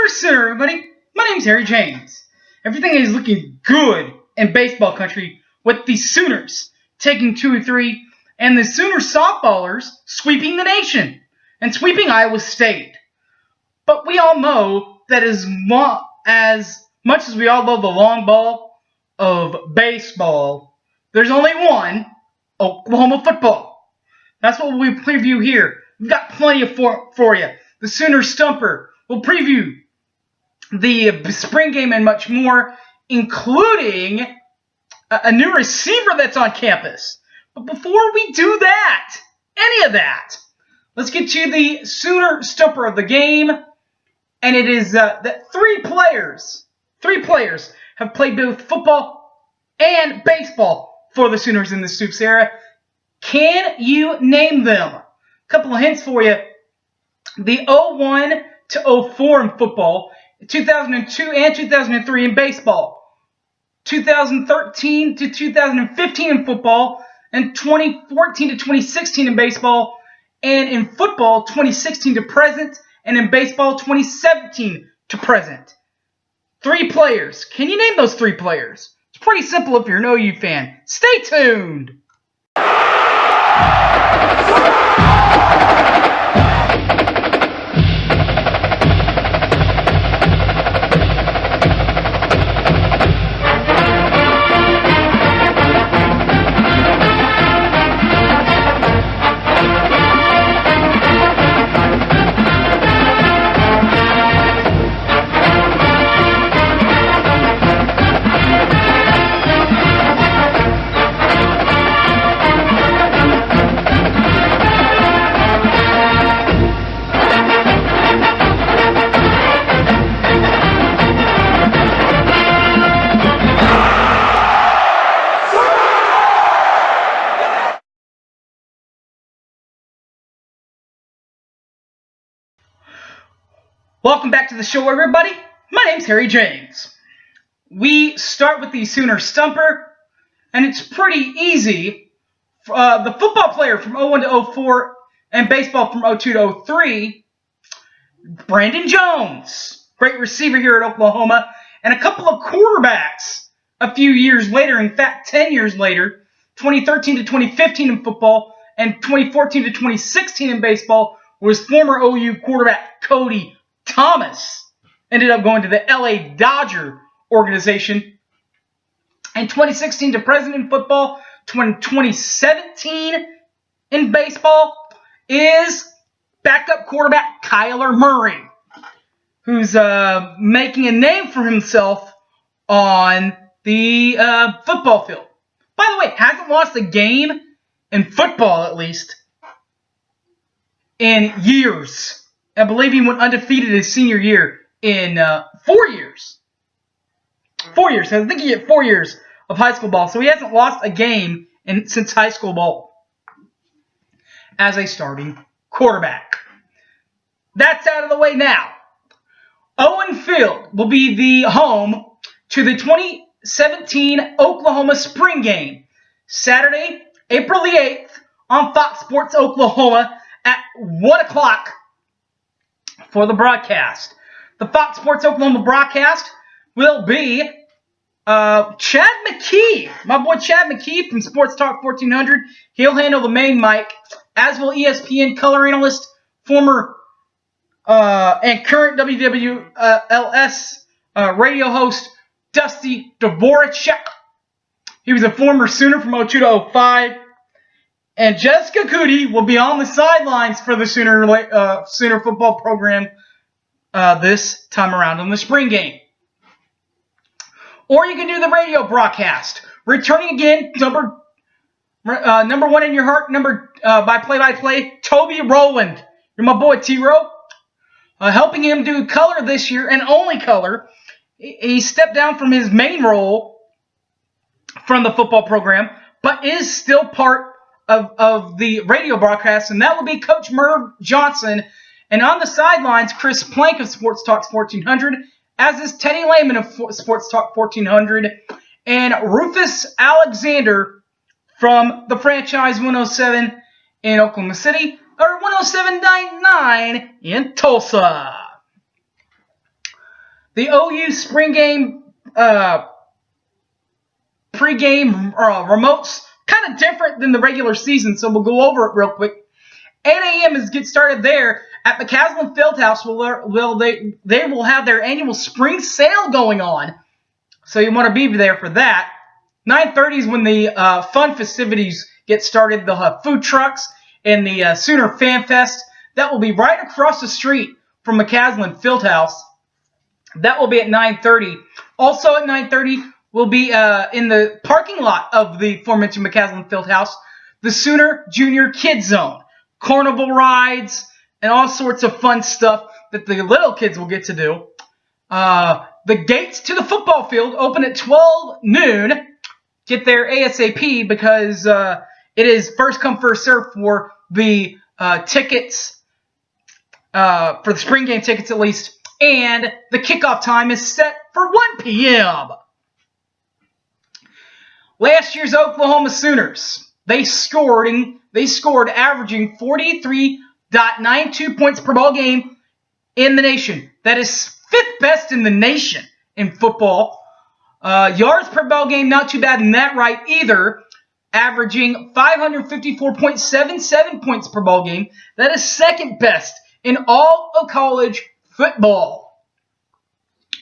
Sooner, everybody. My name's Harry James. Everything is looking good in baseball country with the Sooners taking 2-3 and the Sooner softballers sweeping the nation and sweeping Iowa State. But we all know that as much as we all love the long ball of baseball, there's only one, Oklahoma football. That's what we preview here. We've got plenty of for you. The Sooner Stumper will preview the spring game and much more, including a new receiver that's on campus. But before we do that, any of that, let's get to the Sooner Stumper of the game. And it is that three players have played both football and baseball for the Sooners in the Stoops era. Can you name them? A couple of hints for you. The 01 to 04 in football, 2002 and 2003 in baseball, 2013 to 2015 in football, and 2014 to 2016 in baseball, and in football 2016 to present, and in baseball 2017 to present. Three players. Can you name those three players? It's pretty simple if you're an OU fan. Stay tuned. Welcome back to the show, everybody. My name's Harry James. We start with the Sooner Stumper, and it's pretty easy. The football player from 01 to 04 and baseball from 02 to 03, Brandon Jones, great receiver here at Oklahoma, and a couple of quarterbacks a few years later, in fact 10 years later, 2013 to 2015 in football and 2014 to 2016 in baseball, was former OU quarterback Cody Thomas. Ended up going to the LA Dodger organization. And 2016 to present in football, 2017 in baseball is backup quarterback Kyler Murray, who's making a name for himself on the football field. By the way, hasn't lost a game in football, at least, in years. I believe he went undefeated his senior year in 4 years. 4 years. I think he had 4 years of high school ball. So he hasn't lost a game since high school ball as a starting quarterback. That's out of the way now. Owen Field will be the home to the 2017 Oklahoma spring game. Saturday, April the 8th on Fox Sports Oklahoma at 1 o'clock. For the broadcast. The Fox Sports Oklahoma broadcast will be Chad McKee, my boy Chad McKee from Sports Talk 1400. He'll handle the main mic, as will ESPN color analyst, former and current WWLS radio host Dusty Dvoracek. He was a former Sooner from 02 to 05. And Jessica Cootie will be on the sidelines for the Sooner football program this time around in the spring game. Or you can do the radio broadcast. Returning again, number one in your heart, by play-by-play, Toby Rowland. You're my boy, T-Row. Helping him do color this year, and only color. He stepped down from his main role from the football program, but is still part of the radio broadcast, and that will be Coach Merv Johnson. And on the sidelines, Chris Plank of Sports Talk 1400, as is Teddy Lehman of Sports Talk 1400, and Rufus Alexander from the franchise 107 in Oklahoma City, or 107.9 in Tulsa. The OU spring game pre-game remotes kind of different than the regular season, so we'll go over it real quick. 8 a.m. is get started there at McCaslin Fieldhouse. They will have their annual spring sale going on, so you want to be there for that. 9:30 is when the fun festivities get started. They'll have food trucks and the Sooner Fan Fest. That will be right across the street from McCaslin Fieldhouse. That will be at 9:30. Also at 9:30 will be in the parking lot of the aforementioned McCaslin Fieldhouse, the Sooner Junior Kids Zone. Carnival rides and all sorts of fun stuff that the little kids will get to do. The gates to the football field open at 12 noon. Get there ASAP because it is first come, first serve for the tickets, for the spring game tickets at least. And the kickoff time is set for 1 p.m. Last year's Oklahoma Sooners, they scored averaging 43.92 points per ball game in the nation. That is 5th best in the nation in football. Yards per ball game, not too bad in that right either, averaging 554.77 points per ball game. That is 2nd best in all of college football.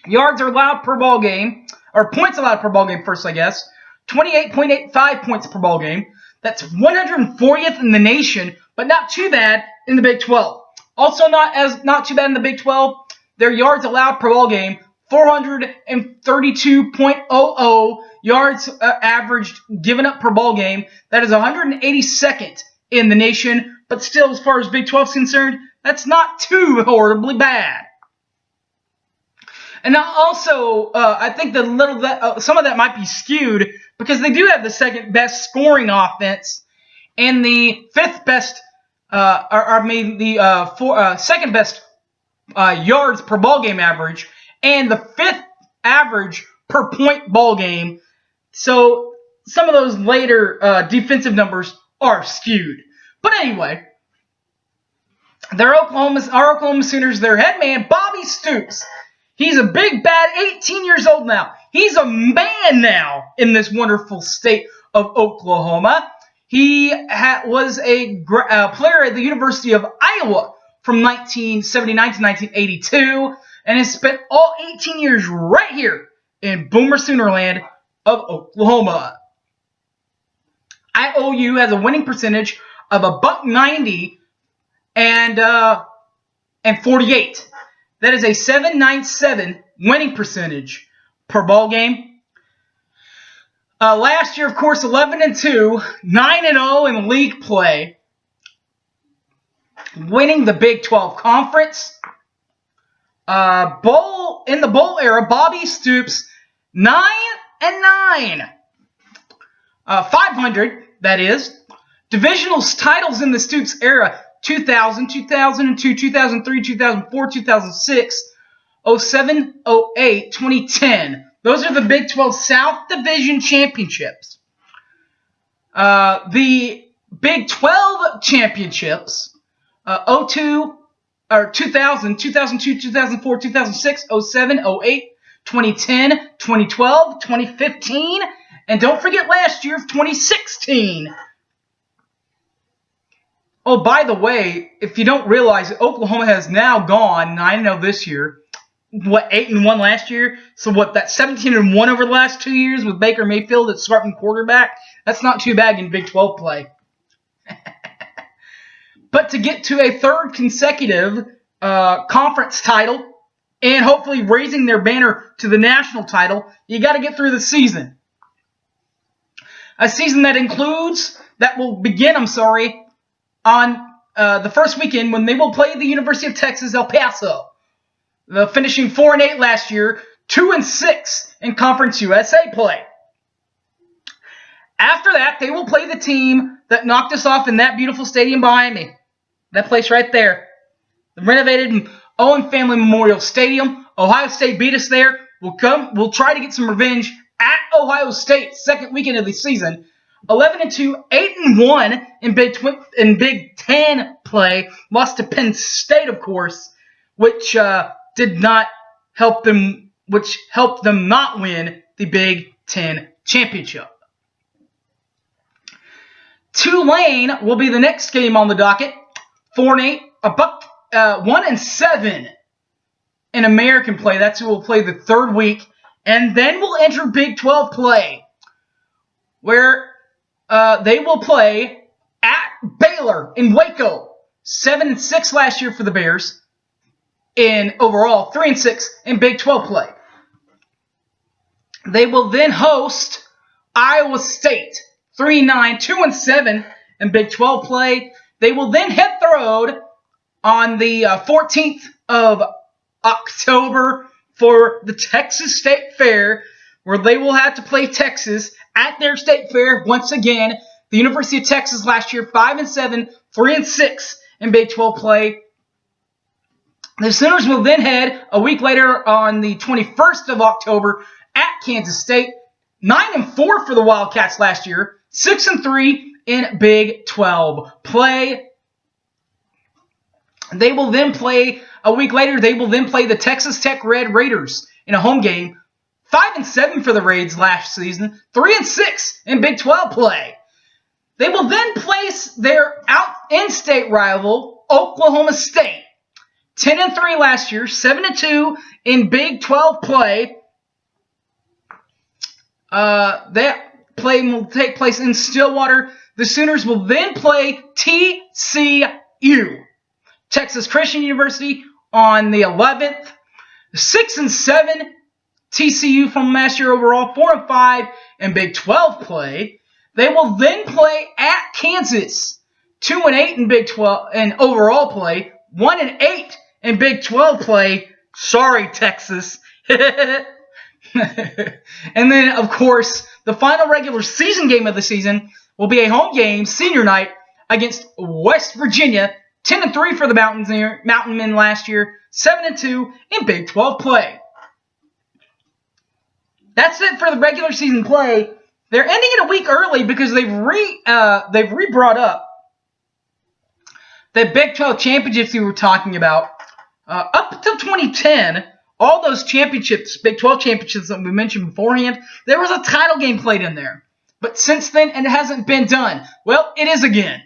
Yards are allowed per ball game, or points allowed per ball game first, I guess. 28.85 points per ball game. That's 140th in the nation, but not too bad in the Big 12. Also not too bad in the Big 12. Their yards allowed per ball game, 432.00 yards averaged given up per ball game. That is 182nd in the nation, but still, as far as Big 12 is concerned, that's not too horribly bad. And also, I think some of that might be skewed because they do have the 2nd best scoring offense and the 5th best, the 2nd best yards per ball game average and the 5th average per point ball game. So some of those later defensive numbers are skewed. But anyway, our Oklahoma Sooners, their head man, Bobby Stoops. He's a big, bad 18 years old now. He's a man now in this wonderful state of Oklahoma. He was a player at the University of Iowa from 1979 to 1982 and has spent all 18 years right here in Boomer Soonerland of Oklahoma. IOU has a winning percentage of $190 and 48. That is a .797 winning percentage per ball game. Last year, of course, 11-2, 9-0 in league play, winning the Big 12 Conference. In the bowl era, Bobby Stoops 9-9, 500. That is divisional titles in the Stoops era. 2000, 2002, 2003, 2004, 2006, 07, 08, 2010. Those are the Big 12 South Division championships. The Big 12 championships, 2000, 2002, 2004, 2006, 07, 08, 2010, 2012, 2015, and don't forget last year, 2016. Oh, by the way, if you don't realize, Oklahoma has now gone 9-0 this year. 8-1 last year? So that 17-1 over the last 2 years with Baker Mayfield at starting quarterback? That's not too bad in Big 12 play. But to get to a 3rd consecutive conference title and hopefully raising their banner to the national title, you got to get through the season. A season that will begin, on the first weekend when they will play the University of Texas, El Paso. Finishing 4-8 last year, 2-6 in Conference USA play. After that, they will play the team that knocked us off in that beautiful stadium behind me. That place right there. The renovated Owen Family Memorial Stadium. Ohio State beat us there. We'll try to get some revenge at Ohio State, 2nd weekend of the season. 11-2, 8-1 in Big Ten play. Lost to Penn State, of course, which did not help them which helped them not win the Big Ten championship. Tulane will be the next game on the docket. 4-8, 1-7 in American play. That's who will play the third week. And then we'll enter Big 12 play, where they will play at Baylor in Waco. 7-6 last year for the Bears in overall, 3-6 in Big 12 play. They will then host Iowa State, 3-9, 2-7 in Big 12 play. They will then hit the road on the 14th of October for the Texas State Fair, where they will have to play Texas at their state fair once again. The University of Texas last year, 5-7, 3-6 in Big 12 play. The Sooners will then head a week later on the 21st of October at Kansas State. 9-4 for the Wildcats last year, 6-3 in Big 12 play. They will then play a week later. They will then play the Texas Tech Red Raiders in a home game. 5-7 for the Raids last season, 3-6 in Big 12 play. They will then place their in-state rival, Oklahoma State. 10-3 last year, 7-2 in Big 12 play. That play will take place in Stillwater. The Sooners will then play TCU, Texas Christian University, on the 11th. 6-7 TCU from last year overall, 4-5 in Big 12 play. They will then play at Kansas, 2-8 in Big 12 in overall play, 1-8 in Big 12 play. Sorry, Texas. And then, of course, the final regular season game of the season will be a home game, senior night, against West Virginia. 10-3 for the Mountain Men last year, 7-2 in Big 12 play. That's it for the regular season play. They're ending it a week early because they've re-brought up the Big 12 championships we were talking about. Up until 2010, all those championships, Big 12 championships that we mentioned beforehand, there was a title game played in there. But since then, it hasn't been done. Well, it is again.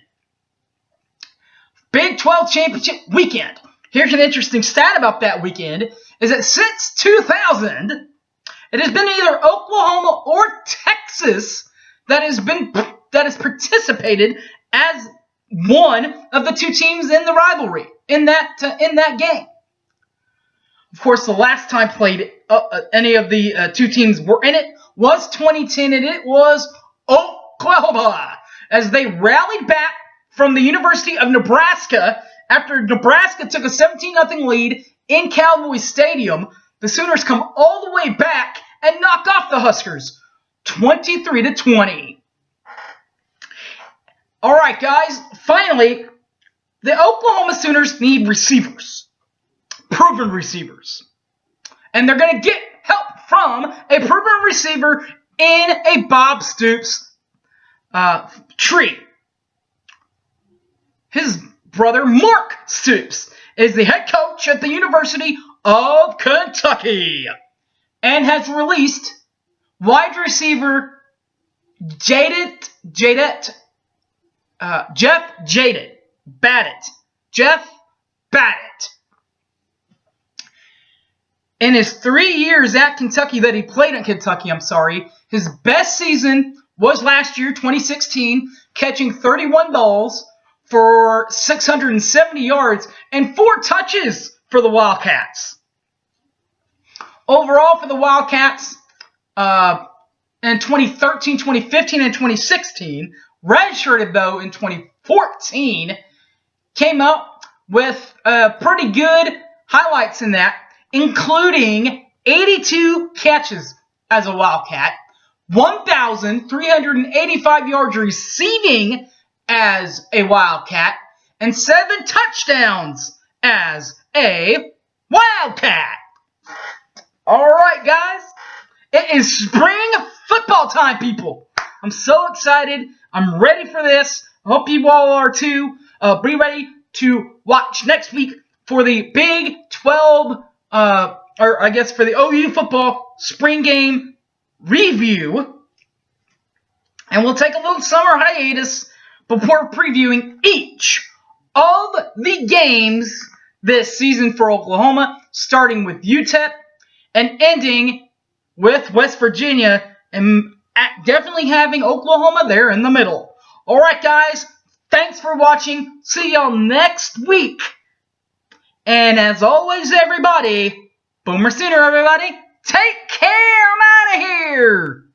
Big 12 championship weekend. Here's an interesting stat about that weekend, is that since 2000, it has been either Oklahoma or Texas that has participated as one of the two teams in the rivalry in that game. Of course, the last time played any of the two teams were in it was 2010, and it was Oklahoma as they rallied back from the University of Nebraska after Nebraska took a 17-0 lead in Cowboy Stadium. The Sooners come all the way back and knock off the Huskers, 23-20. All right, guys. Finally, the Oklahoma Sooners need receivers, proven receivers, and they're going to get help from a proven receiver in a Bob Stoops tree. His brother, Mark Stoops, is the head coach at the University of Kentucky and has released wide receiver Jeff Badgett. In his 3 years at Kentucky that he played at Kentucky, his best season was last year, 2016, catching 31 balls for 670 yards and 4 touches for the Wildcats. Overall for the Wildcats, in 2013, 2015, and 2016, redshirted though in 2014, came up with pretty good highlights in that, including 82 catches as a Wildcat, 1,385 yards receiving as a Wildcat, and 7 touchdowns as a Wildcat. All right, guys. It is spring football time, people. I'm so excited. I'm ready for this. I hope you all are too. Be ready to watch next week for the Big 12 or I guess for the OU football spring game review. And we'll take a little summer hiatus before previewing each of the games this season for Oklahoma, starting with UTEP and ending with West Virginia, and definitely having Oklahoma there in the middle. Alright guys, thanks for watching. See y'all next week. And as always, everybody, Boomer Sooner, everybody. Take care. I'm out of here.